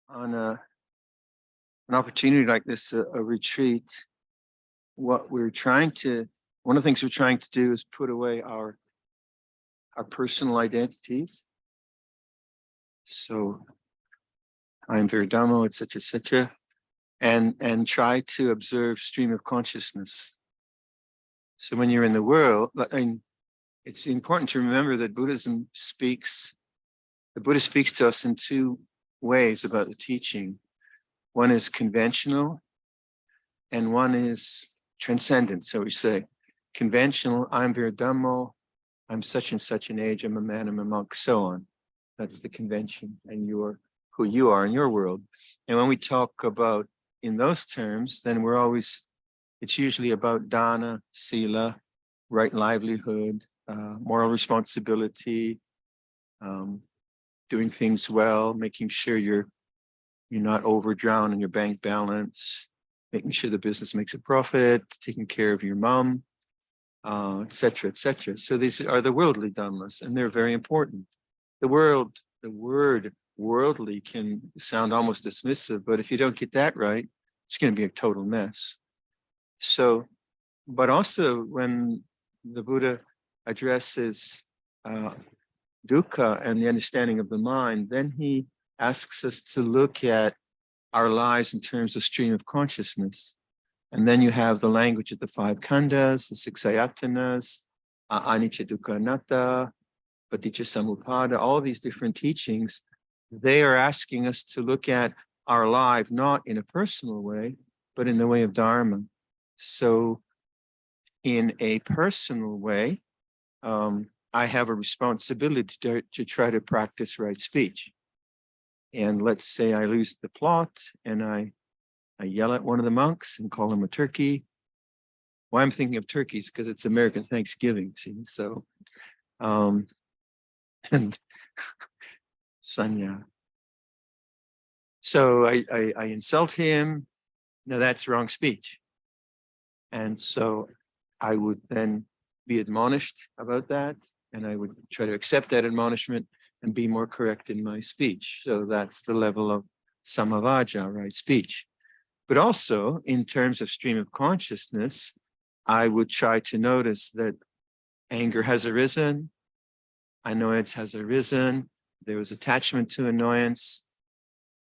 on an opportunity like this, a retreat, what we're trying to, one of the things we're trying to do is put away our personal identities. So I'm Viradhammo, etc., and try to observe stream of consciousness. So when you're in the world, and it's important to remember that the Buddha speaks to us in two ways about the teaching. One is conventional and one is transcendent. So we say, conventional, I'm Viradhammo, I'm such and such an age, I'm a man, I'm a monk, so on. That's the convention, and you're who you are in your world. And when we talk about in those terms, then it's usually about dana, sila, right livelihood, moral responsibility, doing things well, making sure you're not overdrawing in your bank balance, making sure the business makes a profit, taking care of your mom, etc., etc. So these are the worldly dhammas, and they're very important. The word worldly can sound almost dismissive, but if you don't get that right, it's going to be a total mess. So, but also when the Buddha addresses dukkha and the understanding of the mind, then he asks us to look at our lives in terms of stream of consciousness. And then you have the language of the five khandhas, the six ayatanas, anicca dukkha anatta, paticca samuppada, all these different teachings. They are asking us to look at our life not in a personal way, but in the way of dharma. So in a personal way, I have a responsibility to try to practice right speech. And let's say I lose the plot and I yell at one of the monks and call him a turkey. Why I'm thinking of turkeys because it's American Thanksgiving, see? So, and Sanya. So I insult him. No, that's wrong speech. And so I would then be admonished about that. And I would try to accept that admonishment and be more correct in my speech. So that's the level of samavaja, right speech. But also in terms of stream of consciousness, I would try to notice that anger has arisen, annoyance has arisen, there was attachment to annoyance.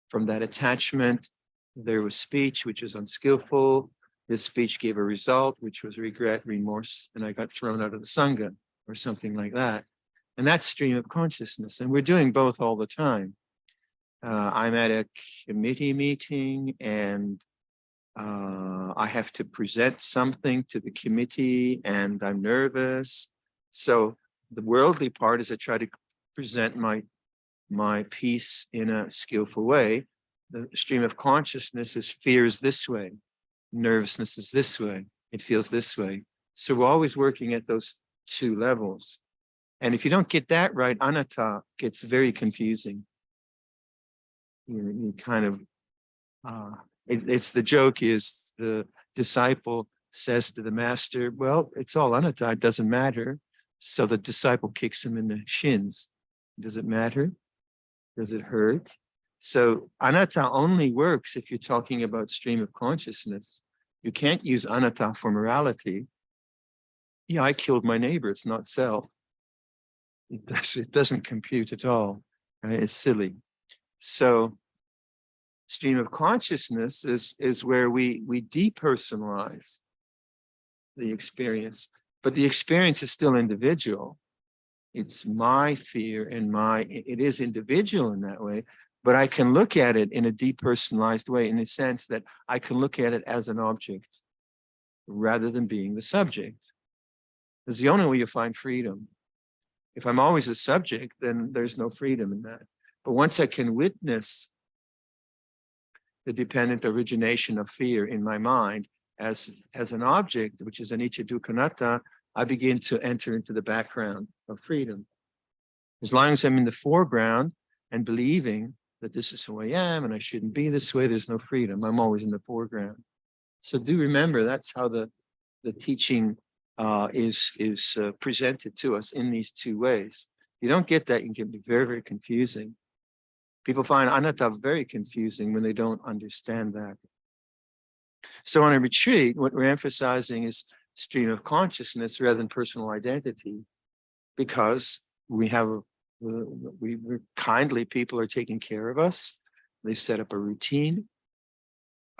From that attachment, there was speech, which was unskillful. This speech gave a result, which was regret, remorse, and I got thrown out of the Sangha or something like that. And that's stream of consciousness. And we're doing both all the time. I'm at a committee meeting and I have to present something to the committee and I'm nervous. So the worldly part is I try to present my piece in a skillful way. The stream of consciousness is fear is this way, nervousness is this way, it feels this way. So we're always working at those two levels. And if you don't get that right, anatta gets very confusing. You kind of, it's the joke is the disciple says to the master, well, it's all anatta, it doesn't matter. So the disciple kicks him in the shins. Does it matter? Does it hurt? So anatta only works if you're talking about stream of consciousness. You can't use anatta for morality. Yeah, I killed my neighbor, it's not self. It doesn't compute at all. Right? It's silly. So stream of consciousness is where we depersonalize the experience, but the experience is still individual. It's my fear and it is individual in that way, but I can look at it in a depersonalized way in the sense that I can look at it as an object rather than being the subject. It's the only way you find freedom. If I'm always the subject, then there's no freedom in that. But once I can witness the dependent origination of fear in my mind as an object, which is anicca dukkha anatta, I begin to enter into the background of freedom. As long as I'm in the foreground and believing that this is who I am and I shouldn't be this way, there's no freedom. I'm always in the foreground. So do remember that's how the teaching is presented to us in these two ways. If you don't get that, you can be very, very confusing. People find anatta very confusing when they don't understand that. So on a retreat, what we're emphasizing is stream of consciousness rather than personal identity, because we have we're kindly, people are taking care of us. They've set up a routine.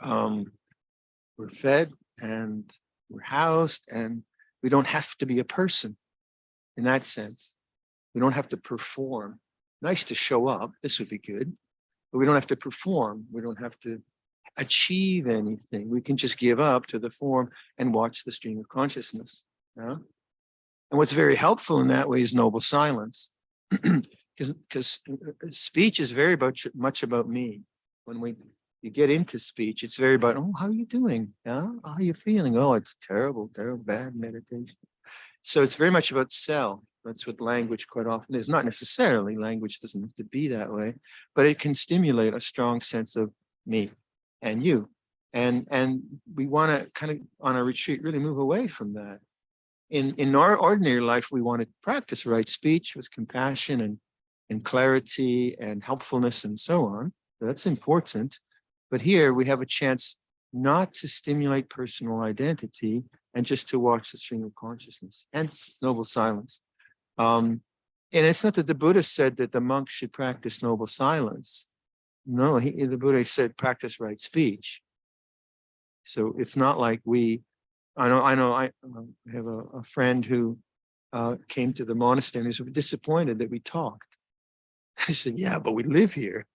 We're fed and we're housed, and we don't have to be a person in that sense. We don't have to perform. Nice to show up. This would be good, but we don't have to perform. We don't have to achieve anything. We can just give up to the form and watch the stream of consciousness. Yeah? And what's very helpful in that way is noble silence, because speech is very much about me. When you get into speech, it's very about, oh, how are you doing? Yeah? How are you feeling? Oh, it's terrible, terrible, bad meditation. So it's very much about self. That's what language quite often is. Not necessarily, language doesn't have to be that way, but it can stimulate a strong sense of me and you. And we want to kind of, on a retreat, really move away from that. In our ordinary life, we want to practice right speech with compassion and clarity and helpfulness and so on. That's important. But here we have a chance not to stimulate personal identity and just to watch the stream of consciousness, hence noble silence. And it's not that the Buddha said that the monks should practice noble silence. No, the Buddha said practice right speech. So it's not like I have a friend who came to the monastery and he was disappointed that we talked. I said, yeah, but we live here.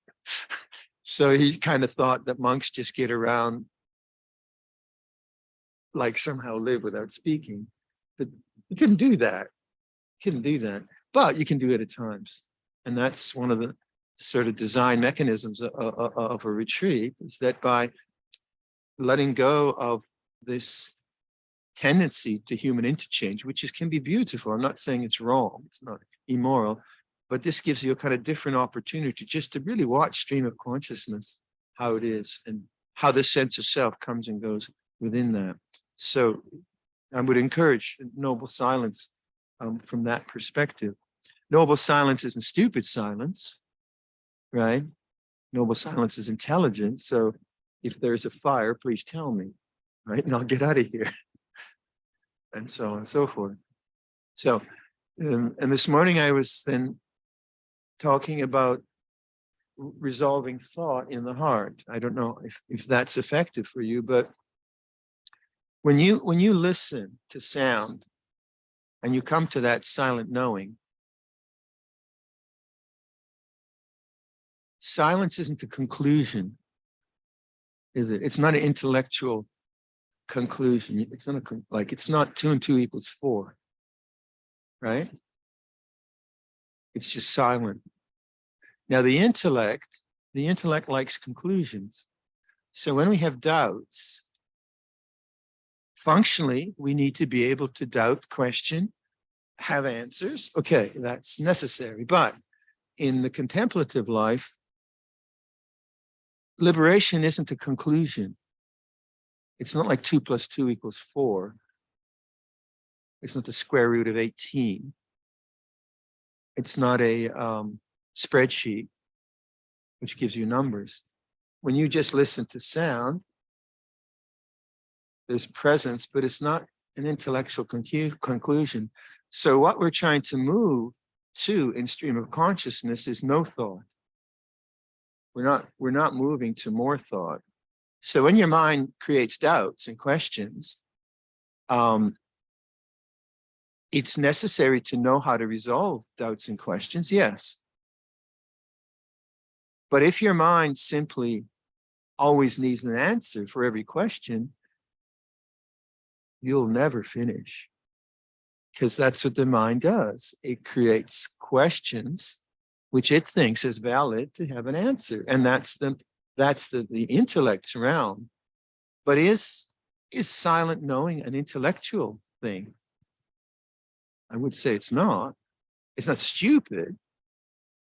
So he kind of thought that monks just get around, like somehow live without speaking. But you couldn't do that. You couldn't do that. But you can do it at times. And that's one of the sort of design mechanisms of a retreat, is that by letting go of this tendency to human interchange, which can be beautiful. I'm not saying it's wrong. It's not immoral. But this gives you a kind of different opportunity just to really watch stream of consciousness, how it is, and how the sense of self comes and goes within that. So I would encourage noble silence from that perspective. Noble silence isn't stupid silence, right? Noble silence is intelligent. So if there's a fire, please tell me, right? And I'll get out of here. And so on and so forth. So, and this morning I was then talking about resolving thought in the heart. I don't know if that's effective for you, but when you listen to sound and you come to that silent knowing, silence isn't a conclusion, is it? It's not an intellectual conclusion. It's not it's not 2 and 2 equals 4, right? It's just silent. Now the intellect likes conclusions. So when we have doubts, functionally, we need to be able to doubt, question, have answers. Okay, that's necessary. But in the contemplative life, liberation isn't a conclusion. It's not like 2 + 2 = 4. It's not the square root of 18. It's not a spreadsheet, which gives you numbers. When you just listen to sound, there's presence, but it's not an intellectual conclusion. So what we're trying to move to in stream of consciousness is no thought. We're not moving to more thought. So when your mind creates doubts and questions, it's necessary to know how to resolve doubts and questions, yes. But if your mind simply always needs an answer for every question, you'll never finish, because that's what the mind does. It creates questions which it thinks is valid to have an answer, and that's the intellect's realm. But is silent knowing an intellectual thing? I would say it's not. It's not stupid,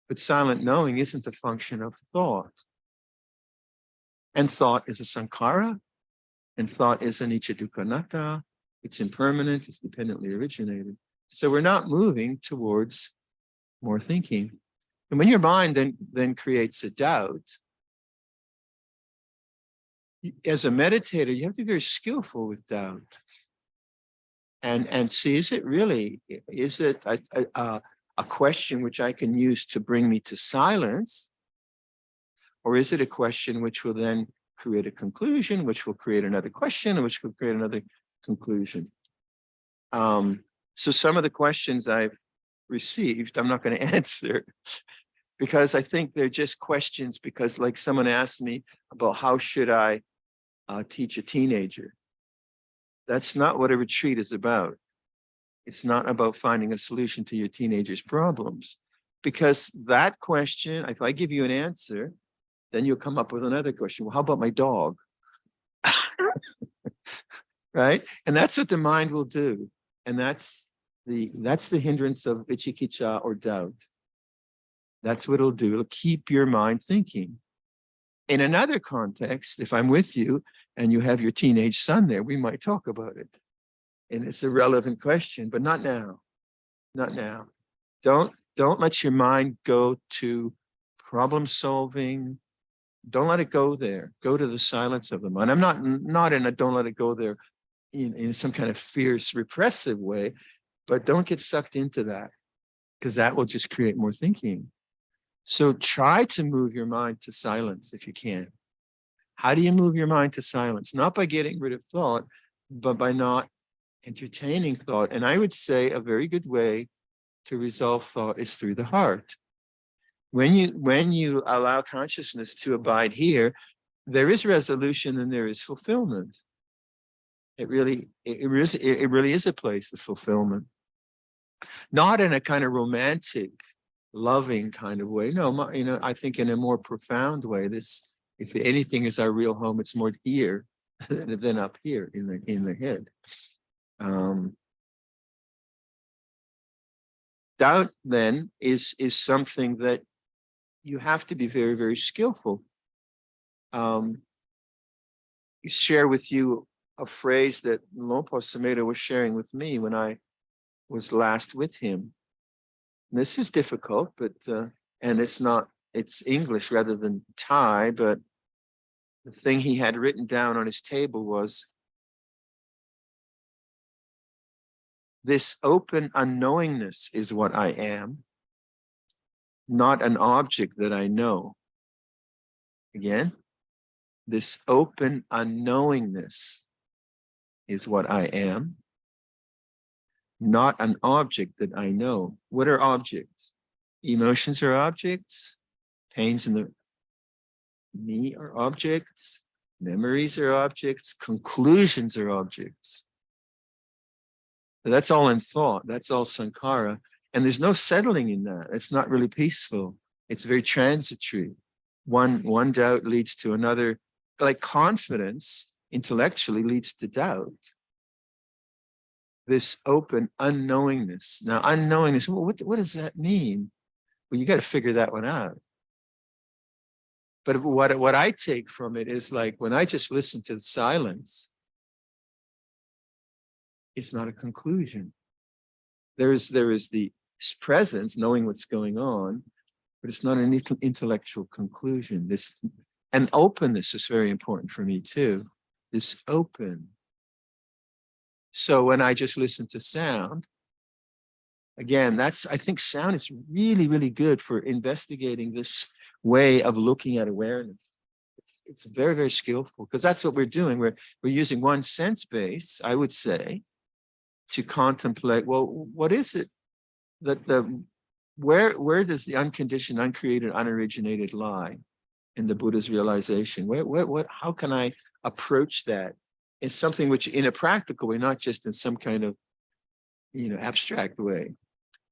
but silent knowing isn't a function of thought. And thought is a sankhara, and thought is anicca dukkha anatta. It's impermanent, it's dependently originated. So we're not moving towards more thinking. And when your mind then creates a doubt, as a meditator, you have to be very skillful with doubt. And see, is it a question which I can use to bring me to silence? Or is it a question which will then create a conclusion, which will create another question, which will create another conclusion? So some of the questions I've received, I'm not going to answer because I think they're just questions because like someone asked me about how should I teach a teenager? That's not what a retreat is about. It's not about finding a solution to your teenager's problems because that question, if I give you an answer, then you'll come up with another question. Well, how about my dog? Right? And that's what the mind will do. And that's the hindrance of vicikiccha or doubt. That's what it'll do. It'll keep your mind thinking. In another context, if I'm with you and you have your teenage son there, we might talk about it. And it's a relevant question, but not now. Not now. Don't let your mind go to problem solving. Don't let it go there. Go to the silence of the mind. I'm not in a don't let it go there in some kind of fierce, repressive way, but don't get sucked into that because that will just create more thinking. So try to move your mind to silence if you can. How do you move your mind to silence? Not by getting rid of thought, but by not entertaining thought. And I would say a very good way to resolve thought is through the heart. When you allow consciousness to abide here, there is resolution and there is fulfillment. It really is a place of fulfillment. Not in a kind of romantic, loving kind of way. No, I think in a more profound way. This, if anything is our real home, it's more here than up here in the head. Doubt then is something that you have to be very, very skillful. Share with you a phrase that Luangpor Sumedho was sharing with me when I was last with him. And this is difficult, but and it's English rather than Thai, but the thing he had written down on his table was, this open unknowingness is what I am, not an object that I know. Again, this open unknowingness is what I am, not an object that I know. What are objects? Emotions are objects. Pains in the knee are objects. Memories are objects. Conclusions are objects. That's all in thought. That's all sankhara. And there's no settling in that. It's not really peaceful. It's very transitory. One doubt leads to another. Like confidence intellectually leads to doubt. This open unknowingness. Now, unknowingness, what does that mean? Well, you got to figure that one out. But what I take from it is like when I just listen to the silence, it's not a conclusion. There is the presence, knowing what's going on, but it's not an intellectual conclusion. And openness is very important for me too. This open. So when I just listen to sound, again, I think sound is really, really good for investigating this way of looking at awareness. It's very, very skillful because that's what we're doing. We're using one sense base, I would say, to contemplate, well, what is it that where does the unconditioned, uncreated, unoriginated lie in the Buddha's realization? How can I approach that? It's something which in a practical way, not just in some kind of, abstract way.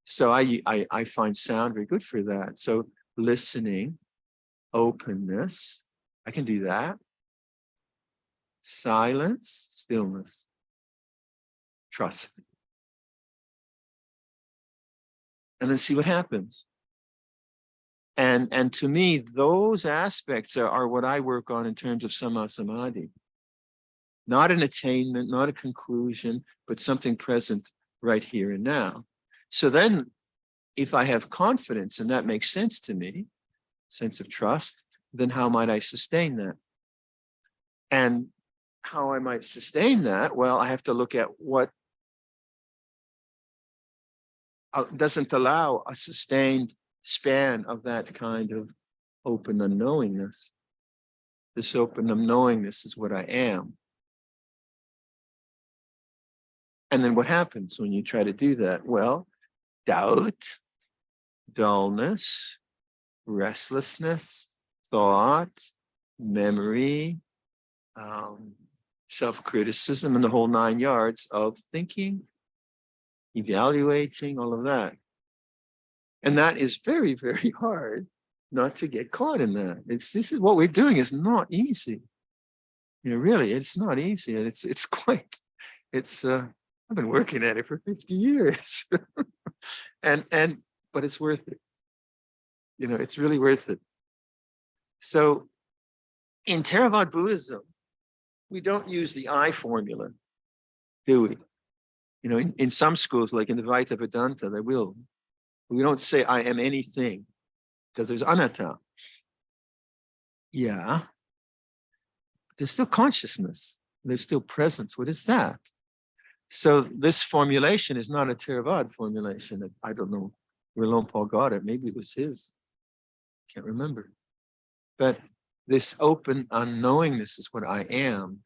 So I find sound very good for that. So listening, openness, I can do that. Silence, stillness, trust. And then see what happens. And to me, those aspects are what I work on in terms of samma samadhi. Not an attainment, not a conclusion, but something present right here and now. So then if I have confidence and that makes sense to me, sense of trust, then how might I sustain that? And how I might sustain that, well, I have to look at what doesn't allow a sustained span of that kind of open unknowingness. This open unknowingness is what I am. And then what happens when you try to do that? Well, doubt, dullness, restlessness, thought, memory, self-criticism, and the whole 9 yards of thinking, evaluating, all of that. And that is very, very hard not to get caught in that. This is what we're doing is not easy. Really, it's not easy. I've been working at it for 50 years. But it's worth it. It's really worth it. So in Theravada Buddhism, we don't use the I formula, do we? In some schools, like in the Vaita Vedanta, they will. We don't say I am anything, because there's anatta. Yeah. There's still consciousness. There's still presence. What is that? So this formulation is not a Theravada formulation. I don't know where Luangpor got it. Maybe it was his. Can't remember. But this open unknowingness is what I am.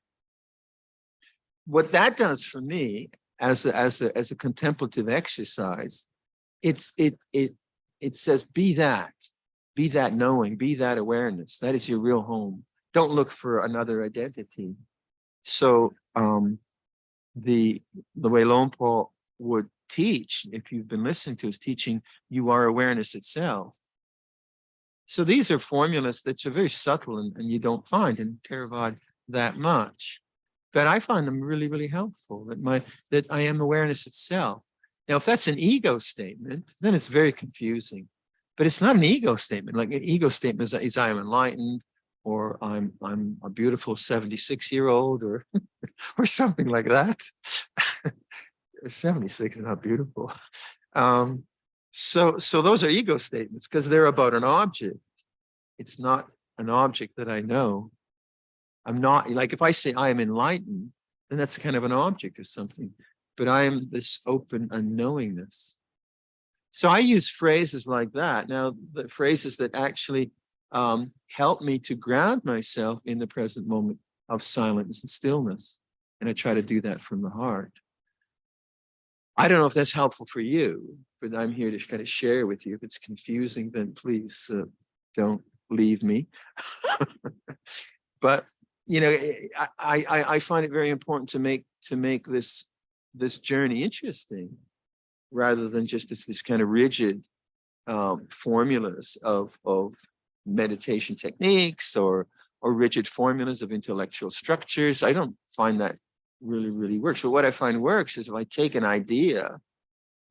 What that does for me as a contemplative exercise, it says, be that knowing, be that awareness. That is your real home. Don't look for another identity. So the way Luangpor would teach, if you've been listening to his teaching, you are awareness itself. So these are formulas that are very subtle and you don't find in Theravada that much. But I find them really, really helpful, that I am awareness itself. Now, if that's an ego statement, then it's very confusing. But it's not an ego statement. Like an ego statement is I am enlightened, or I'm a beautiful 76-year-old, or or something like that. 76 is not beautiful. So those are ego statements because they're about an object. It's not an object that I know. I'm not, like if I say I am enlightened, then that's kind of an object or something. But I am this open unknowingness. So I use phrases like that. Now, the phrases that actually help me to ground myself in the present moment of silence and stillness. And I try to do that from the heart. I don't know if that's helpful for you, but I'm here to kind of share with you. If it's confusing, then please don't leave me. But I find it very important to make this journey interesting, rather than just this kind of rigid formulas of meditation techniques or rigid formulas of intellectual structures. I don't find that really works. But what I find works is if I take an idea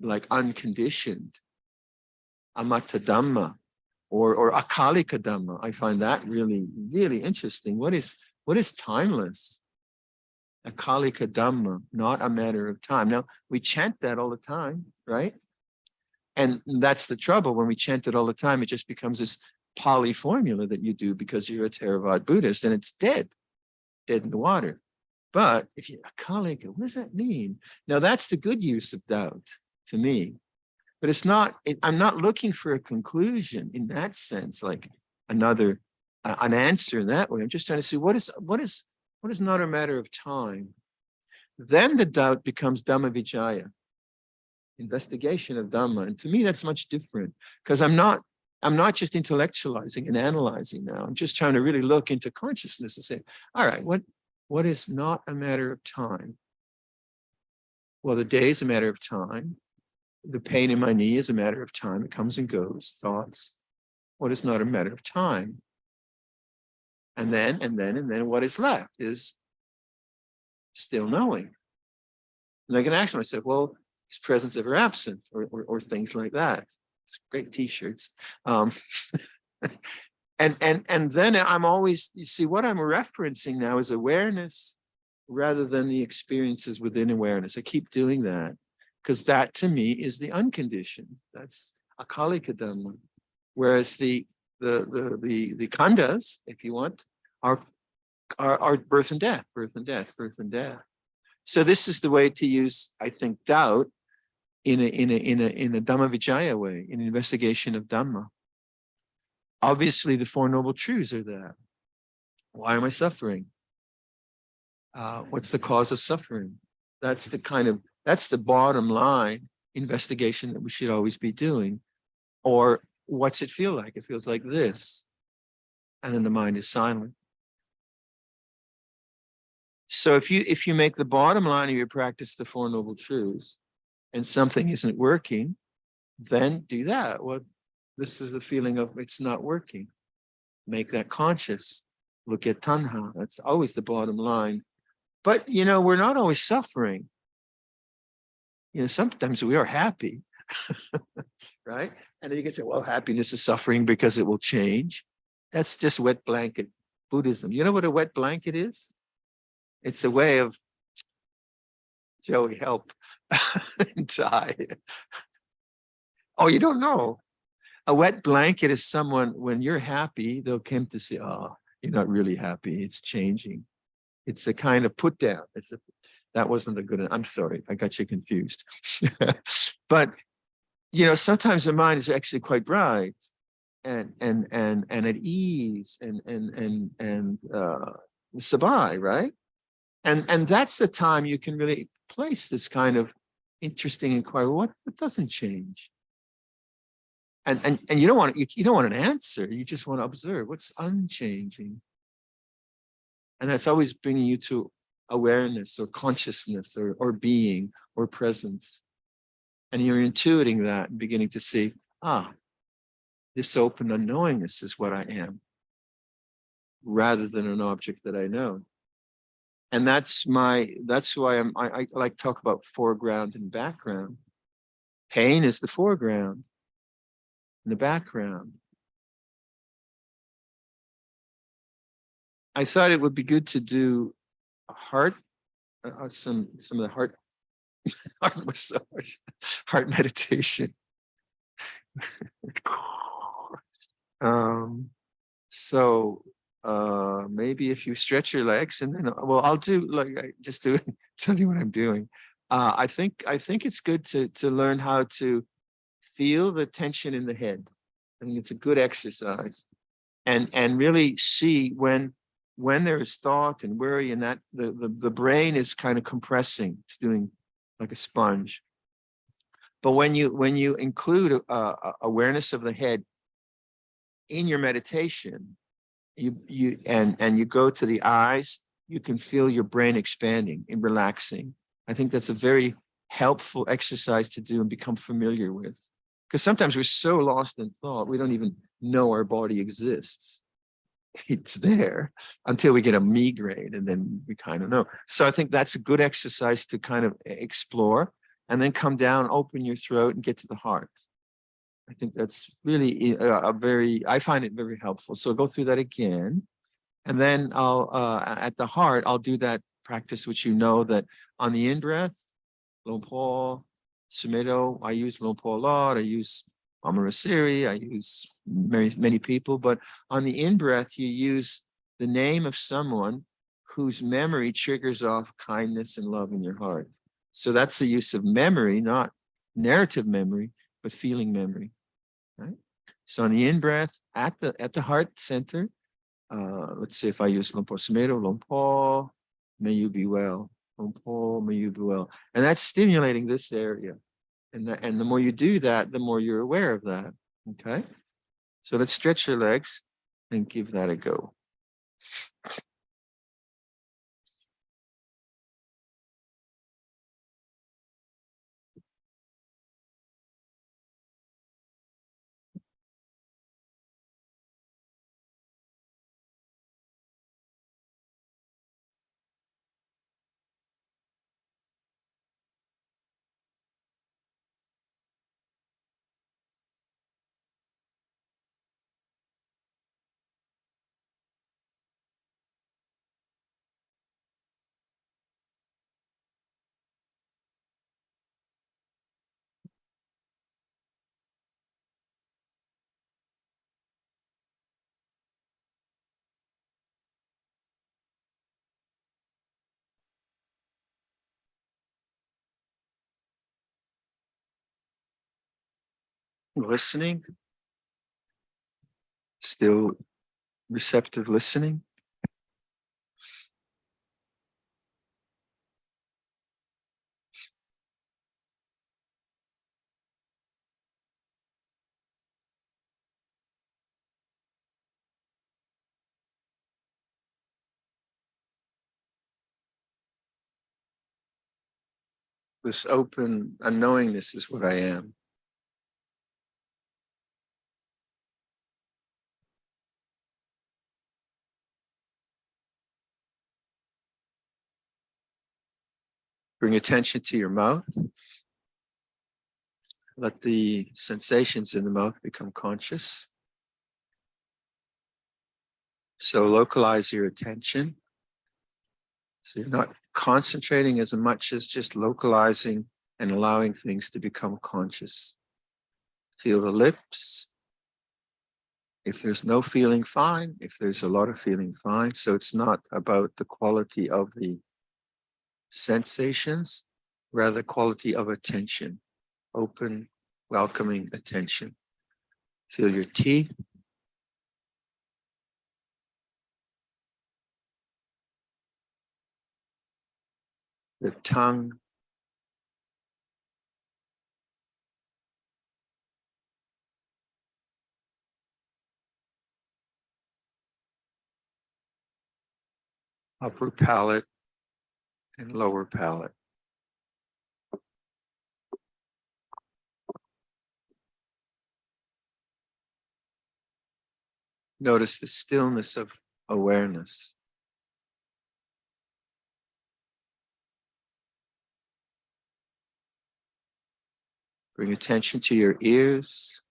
like unconditioned, amatta dhamma, or akalika dhamma, I find that really interesting. What is timeless? Akalika dhamma, not a matter of time. Now, we chant that all the time, right? And that's the trouble. When we chant it all the time, it just becomes this Pali formula that you do because you're a Theravada Buddhist, and it's dead in the water. But if you akalika, what does that mean? Now, that's the good use of doubt to me. But it's not, I'm not looking for a conclusion in that sense, like an answer in that way. I'm just trying to see what is not a matter of time. Then the doubt becomes Dhamma Vijaya, investigation of Dhamma. And to me, that's much different, because I'm not just intellectualizing and analyzing now. I'm just trying to really look into consciousness and say, all right, what is not a matter of time? Well, the day is a matter of time. The pain in my knee is a matter of time. It comes and goes, thoughts. What is not a matter of time? And then what is left is still knowing. And I can ask myself, well, is presence ever absent, or things like that? It's great t-shirts. And then I'm always, you see, what I'm referencing now is awareness rather than the experiences within awareness. I keep doing that because that to me is the unconditioned. Akalika Dhamma. Whereas the khandas, if you want, are birth and death, birth and death, birth and death. So this is the way to use, I think, doubt in a Dhamma Vicaya way, in an investigation of Dhamma. Obviously, the Four Noble Truths are there. Why am I suffering? What's the cause of suffering? That's the bottom line investigation that we should always be doing. Or what's it feel like? It feels like this. And then the mind is silent. So if you make the bottom line of your practice the Four Noble Truths and something isn't working, then do that. Well, this is the feeling of it's not working. Make that conscious. Look at tanha. That's always the bottom line. But, we're not always suffering. Sometimes we are happy, right? And then you can say, well, happiness is suffering because it will change. That's just wet blanket Buddhism. You know what a wet blanket is? It's a way of, Joey, help, die. Oh, you don't know. A wet blanket is someone, when you're happy, they'll come to say, oh, you're not really happy. It's changing. It's a kind of put down. That wasn't a good, I'm sorry, I got you confused. But, sometimes the mind is actually quite bright and at ease and sabai, right? And that's the time you can really place this kind of interesting inquiry. What doesn't change? And you don't want an answer. You just want to observe what's unchanging. And that's always bringing you to awareness or consciousness or being or presence. And you're intuiting that and beginning to see, this open unknowingness is what I am, rather than an object that I know. And that's why I like to talk about foreground and background. Pain is the foreground and the background. I thought it would be good to do a heart, some of the heart massage, heart meditation. So maybe if you stretch your legs and then, well, I'll do just do tell you what I'm doing. I think it's good to learn how to feel the tension in the head. I think it's a good exercise, and really see when there is thought and worry, and that the brain is kind of compressing. It's doing like a sponge. But when you include awareness of the head in your meditation, you go to the eyes, you can feel your brain expanding and relaxing. I think that's a very helpful exercise to do and become familiar with. Because sometimes we're so lost in thought, we don't even know our body exists. It's there until we get a migraine, and then we kind of know. So I think that's a good exercise to kind of explore, and then come down, open your throat, and get to the heart. I think that's really I find it very helpful. So I'll go through that again. And then at the heart, I'll do that practice, which that on the in-breath, Luangpor, Sumedho, I use Luangpor a lot. I use Amarasiri, I use many people. But on the in-breath, you use the name of someone whose memory triggers off kindness and love in your heart. So that's the use of memory, not narrative memory, but feeling memory. Right? So on the in-breath, at the heart center, let's see if I use Luangpor Sumedho, Luangpor, may you be well. Luangpor, may you be well. And that's stimulating this area. And the more you do that, the more you're aware of that. Okay? So let's stretch your legs and give that a go. listening, still receptive listening. This open unknowingness is what I am. Bring attention to your mouth. Let the sensations in the mouth become conscious. So localize your attention. So you're not concentrating as much as just localizing and allowing things to become conscious. Feel the lips. If there's no feeling, fine. If there's a lot of feeling, fine. So it's not about the quality of the sensations, rather quality of attention, open, welcoming attention. Feel your teeth. The tongue. Upper palate and lower palate. Notice the stillness of awareness. Bring attention to your ears,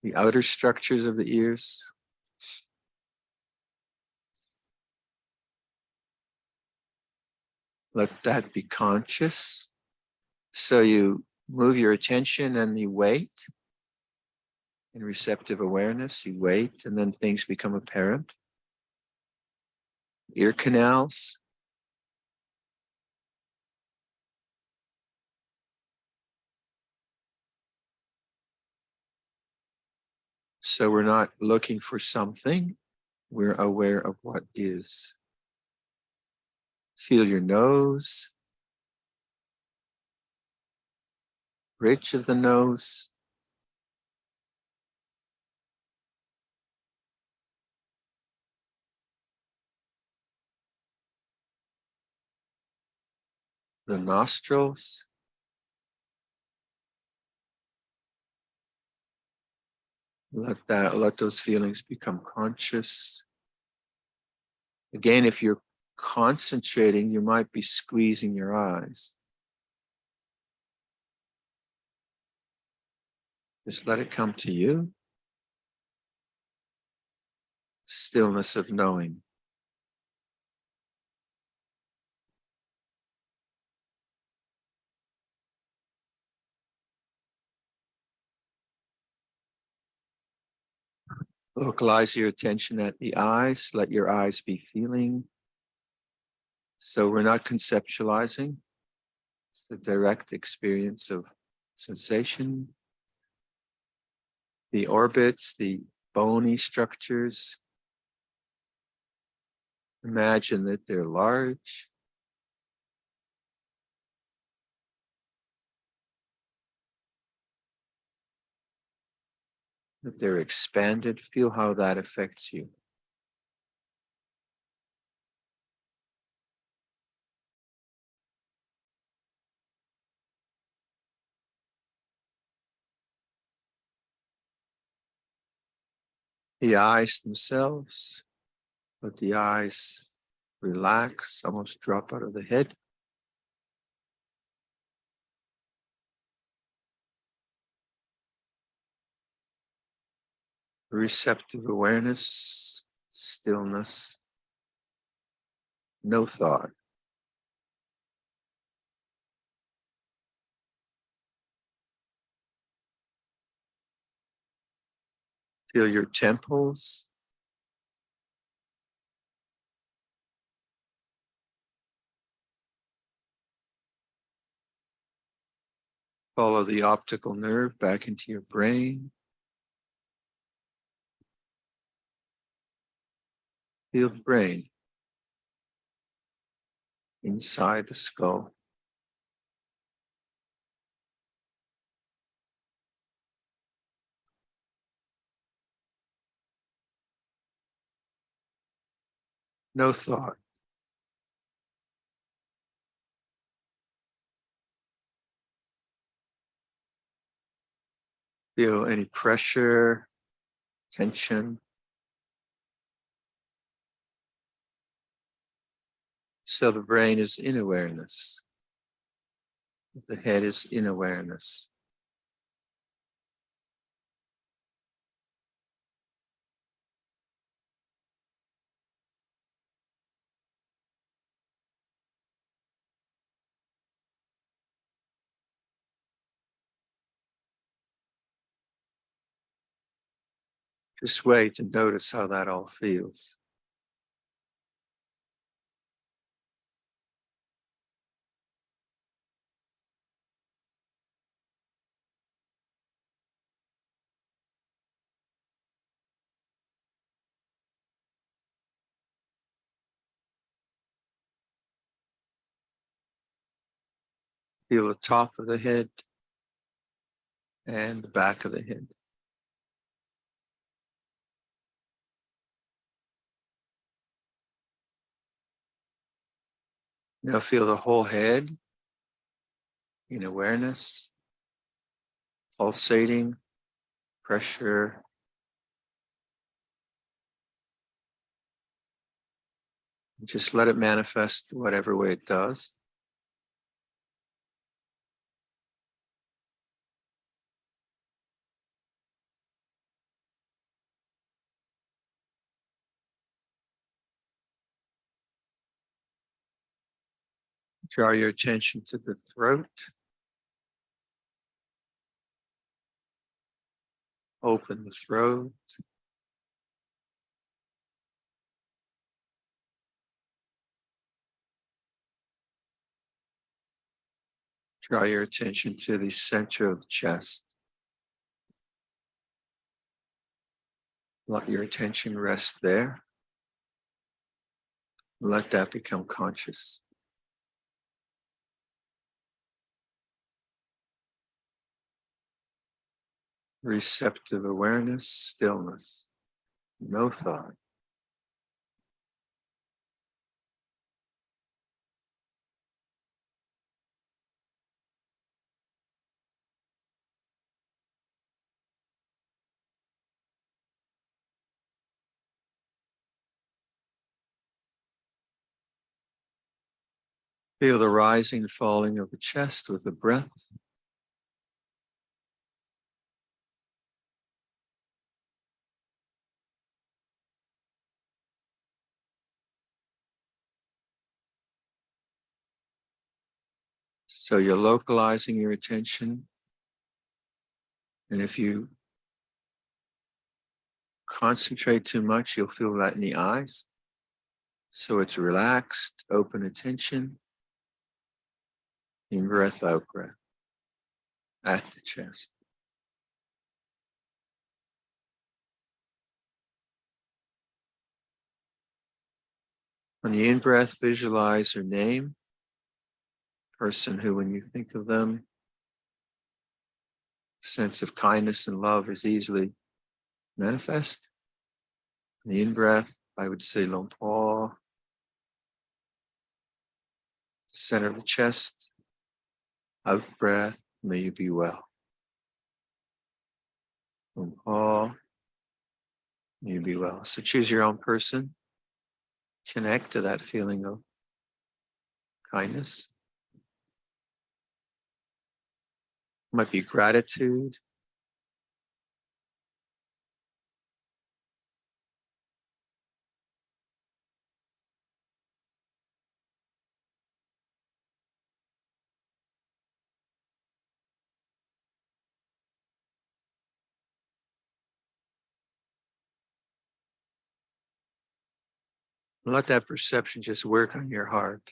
the outer structures of the ears. Let that be conscious. So you move your attention and you wait. In receptive awareness, you wait, and then things become apparent. Ear canals. So we're not looking for something, we're aware of what is. Feel your nose, bridge of the nose, the nostrils, let those feelings become conscious. Again, if you're concentrating, you might be squeezing your eyes. Just let it come to you. Stillness of knowing. Localize your attention at the eyes. Let your eyes be feeling. So we're not conceptualizing. It's the direct experience of sensation. The orbits, the bony structures. Imagine that they're large. That they're expanded. Feel how that affects you. The eyes themselves, let the eyes relax, almost drop out of the head. Receptive awareness, stillness, no thought. Feel your temples. Follow the optical nerve back into your brain. Feel the brain inside the skull. No thought. Feel any pressure, tension. So the brain is in awareness. The head is in awareness. Just wait and notice how that all feels. Feel the top of the head and the back of the head. Now feel the whole head in awareness, pulsating, pressure. Just let it manifest whatever way it does. Draw your attention to the throat. Open the throat. Draw your attention to the center of the chest. Let your attention rest there. Let that become conscious. Receptive awareness, stillness, no thought. Feel the rising and falling of the chest with the breath. So you're localizing your attention. And if you concentrate too much, you'll feel that in the eyes. So it's relaxed, open attention. In breath, out breath. At the chest. On the in-breath, visualize her name, person who, when you think of them, sense of kindness and love is easily manifest. On the in-breath, I would say Luangpor, center of the chest. Out breath, may you be well. Luangpor, may you be well. So choose your own person. Connect to that feeling of kindness. It might be gratitude. Let that perception just work on your heart.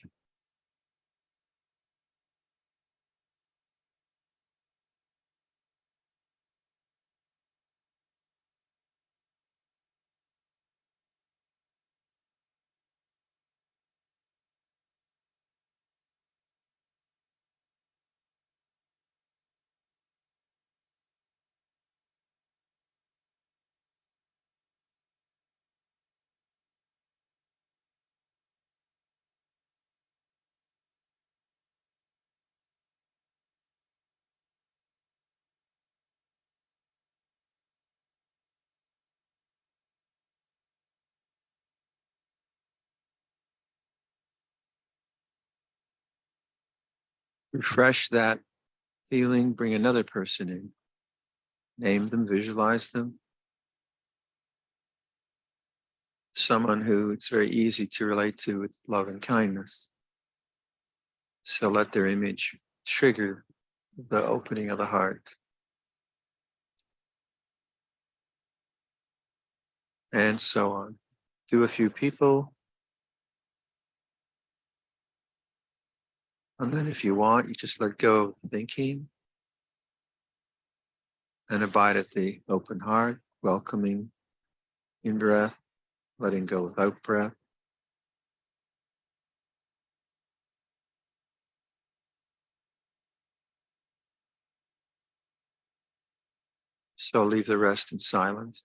refresh that feeling, bring another person in, name them, visualize them. Someone who it's very easy to relate to with love and kindness. So let their image trigger the opening of the heart. And so on. Do a few people. And then if you want, you just let go of thinking and abide at the open heart, welcoming in breath, letting go without breath. So leave the rest in silence.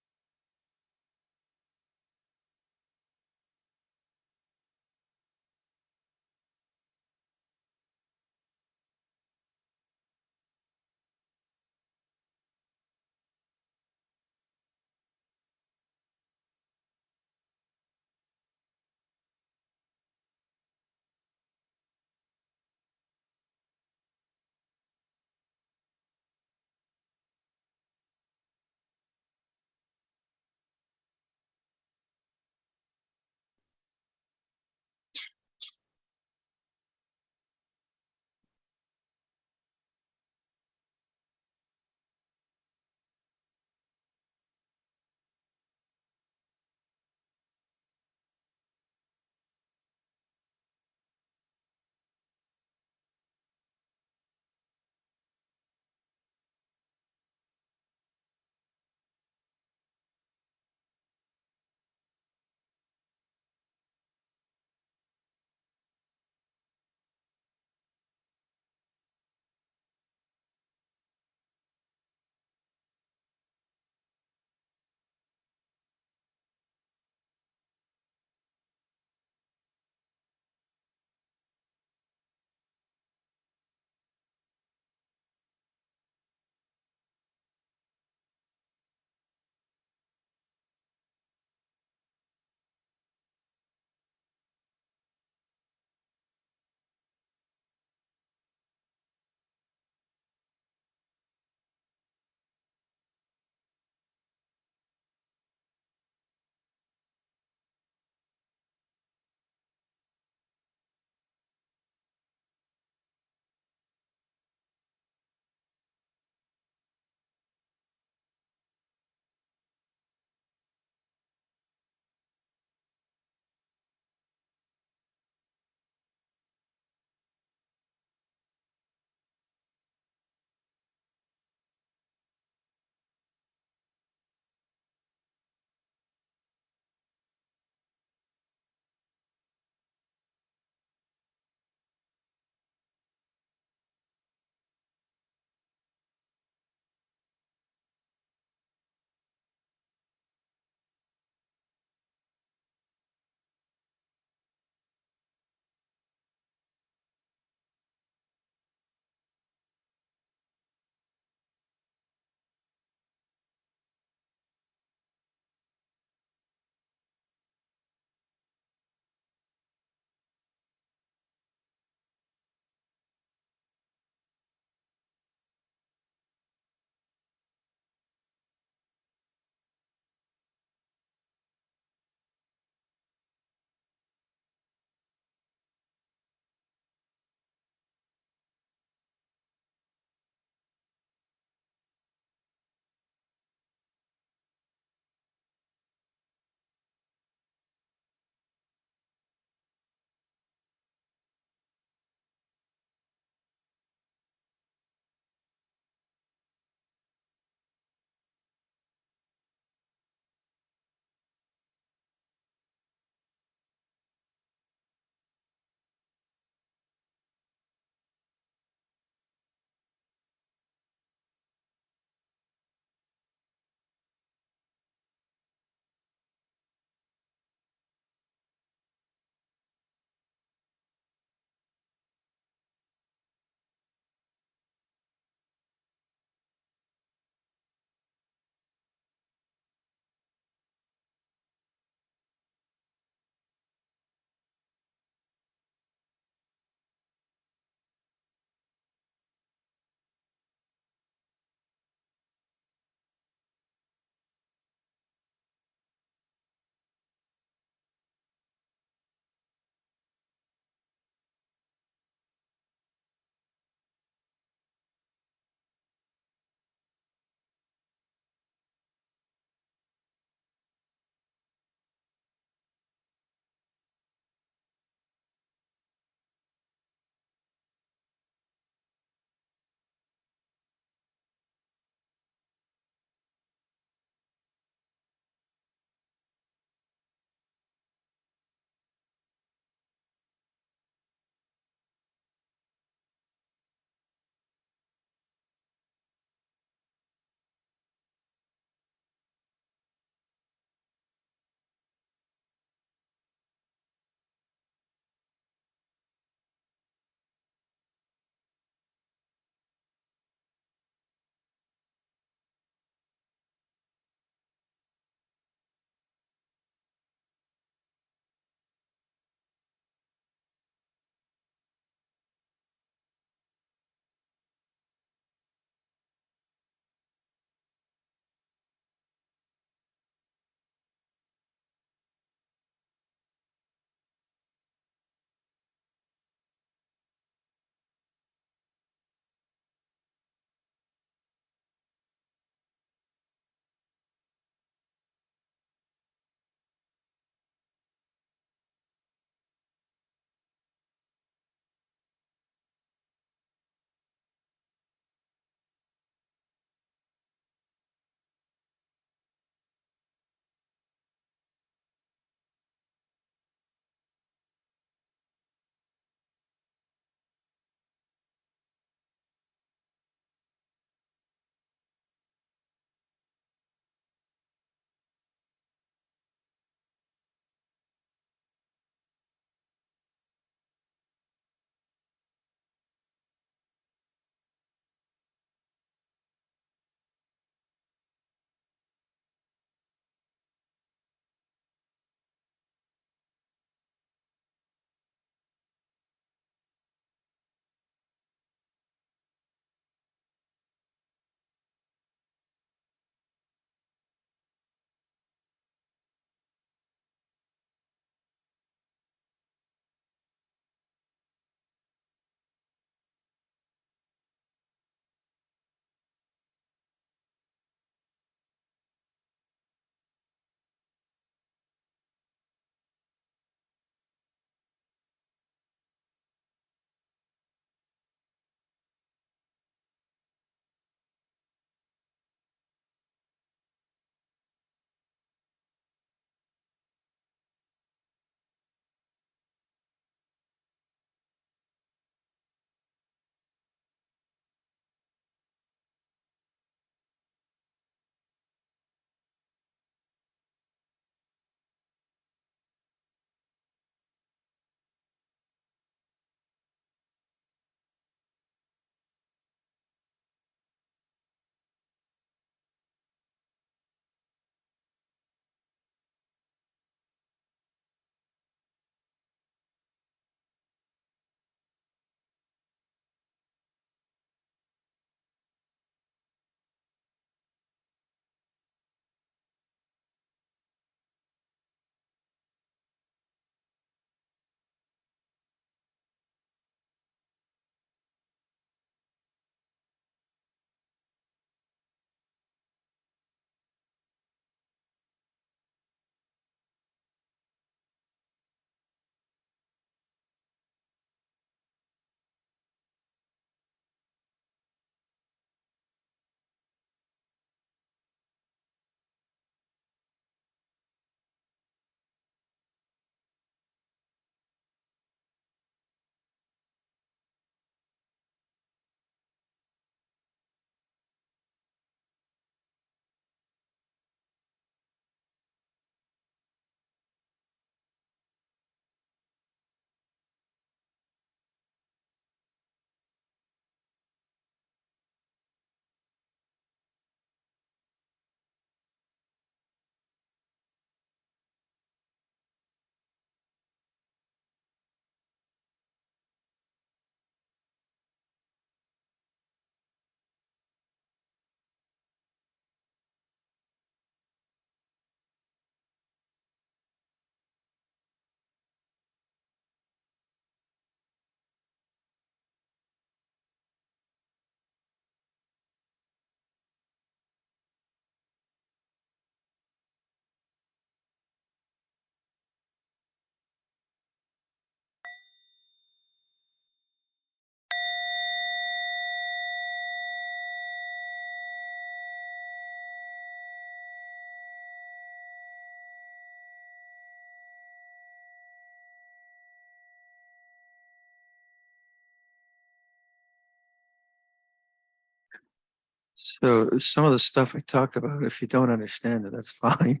So some of the stuff I talk about, if you don't understand it, that's fine.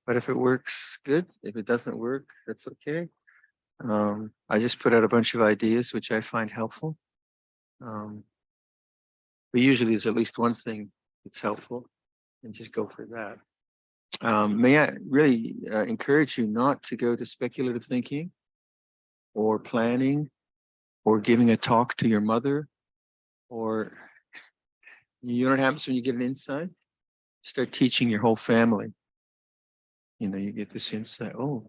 But if it works, good. If it doesn't work, that's okay. I just put out a bunch of ideas which I find helpful. But usually there's at least one thing that's helpful, and just go for that. May I really encourage you not to go to speculative thinking or planning or giving a talk to your mother, or you know what happens when you get an insight? Start teaching your whole family. You know, you get this insight, oh,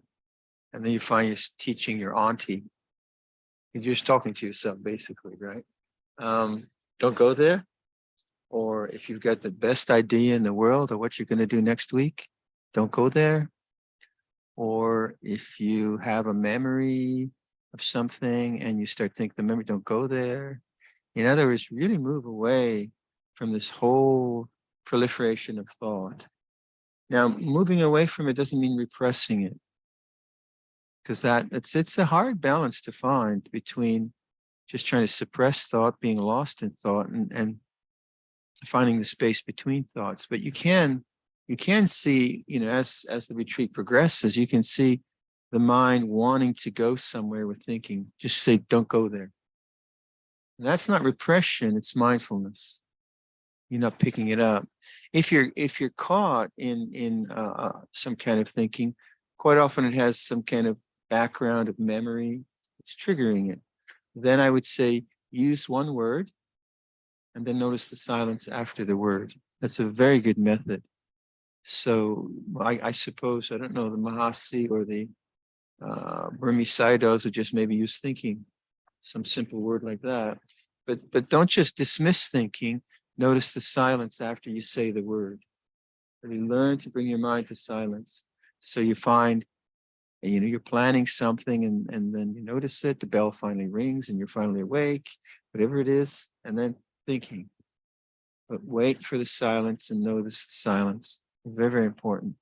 and then you find you're teaching your auntie. You're just talking to yourself, basically, right? Don't go there. Or if you've got the best idea in the world of what you're going to do next week, don't go there. Or if you have a memory of something and you start thinking the memory, don't go there. In other words, really move away from this whole proliferation of thought. Now, moving away from it doesn't mean repressing it, because it's a hard balance to find between just trying to suppress thought, being lost in thought, and finding the space between thoughts. But you can see, you know, as the retreat progresses, you can see the mind wanting to go somewhere with thinking. Just say, don't go there. And that's not repression, it's mindfulness. You're not picking it up. If you're caught in some kind of thinking, quite often it has some kind of background of memory. It's triggering it. Then I would say use one word and then notice the silence after the word. That's a very good method. So I suppose, I don't know, the Mahasi or the Burmese Sayadaws would just maybe use thinking, some simple word like that. But don't just dismiss thinking. Notice the silence after you say the word. Really learn to bring your mind to silence. So you find, you know, you're planning something and then you notice it, the bell finally rings and you're finally awake, whatever it is, and then thinking. But wait for the silence and notice the silence. Very, very important.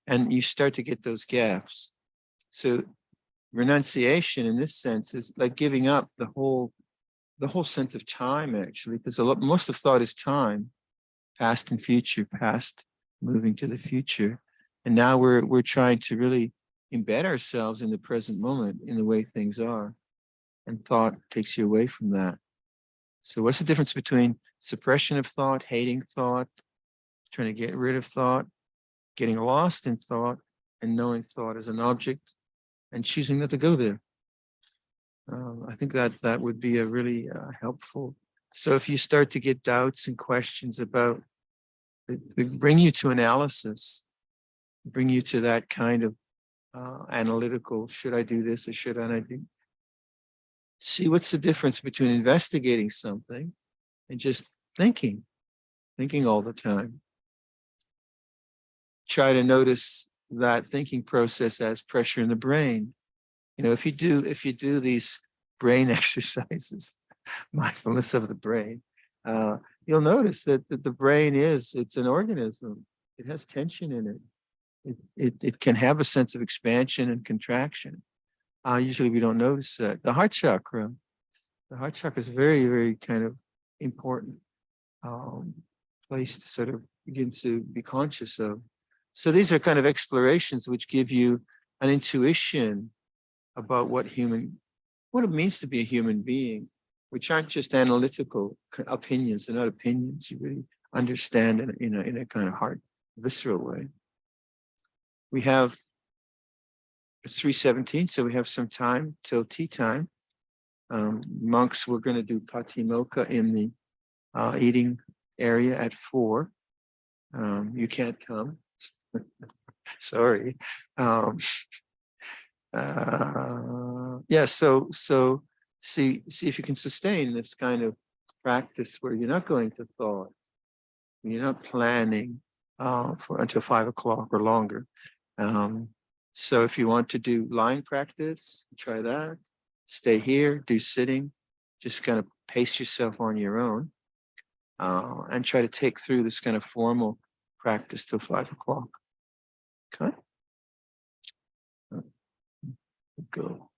And you start to get those gaps. So renunciation in this sense is like giving up the whole sense of time, actually, because most of thought is time, past and future, past moving to the future. And now we're trying to really embed ourselves in the present moment in the way things are. And thought takes you away from that. So what's the difference between suppression of thought, hating thought, trying to get rid of thought, getting lost in thought, and knowing thought as an object and choosing not to go there? I think that would be a really helpful. So if you start to get doubts and questions about, they bring you to analysis, bring you to that kind of analytical, should I do this or should I not do? See what's the difference between investigating something and just thinking all the time. Try to notice that thinking process as pressure in the brain. You know, if you do these brain exercises, mindfulness of the brain, you'll notice that the brain it's an organism. It has tension in it. It can have a sense of expansion and contraction. Usually we don't notice that. The heart chakra is very, very kind of important place to sort of begin to be conscious of. So these are kind of explorations which give you an intuition about what it means to be a human being, which aren't just analytical opinions. They're not opinions. You really understand in a kind of heart, visceral way. It's 3:17, so we have some time till tea time. Monks, we're going to do patimokkha in the eating area at 4. You can't come. Sorry. Yeah, so see if you can sustain this kind of practice where you're not going to thought, you're not planning for until 5 o'clock or longer. So if you want to do lying practice, try that. Stay here, do sitting, just kind of pace yourself on your own, and try to take through this kind of formal practice till 5 o'clock. Okay. Go.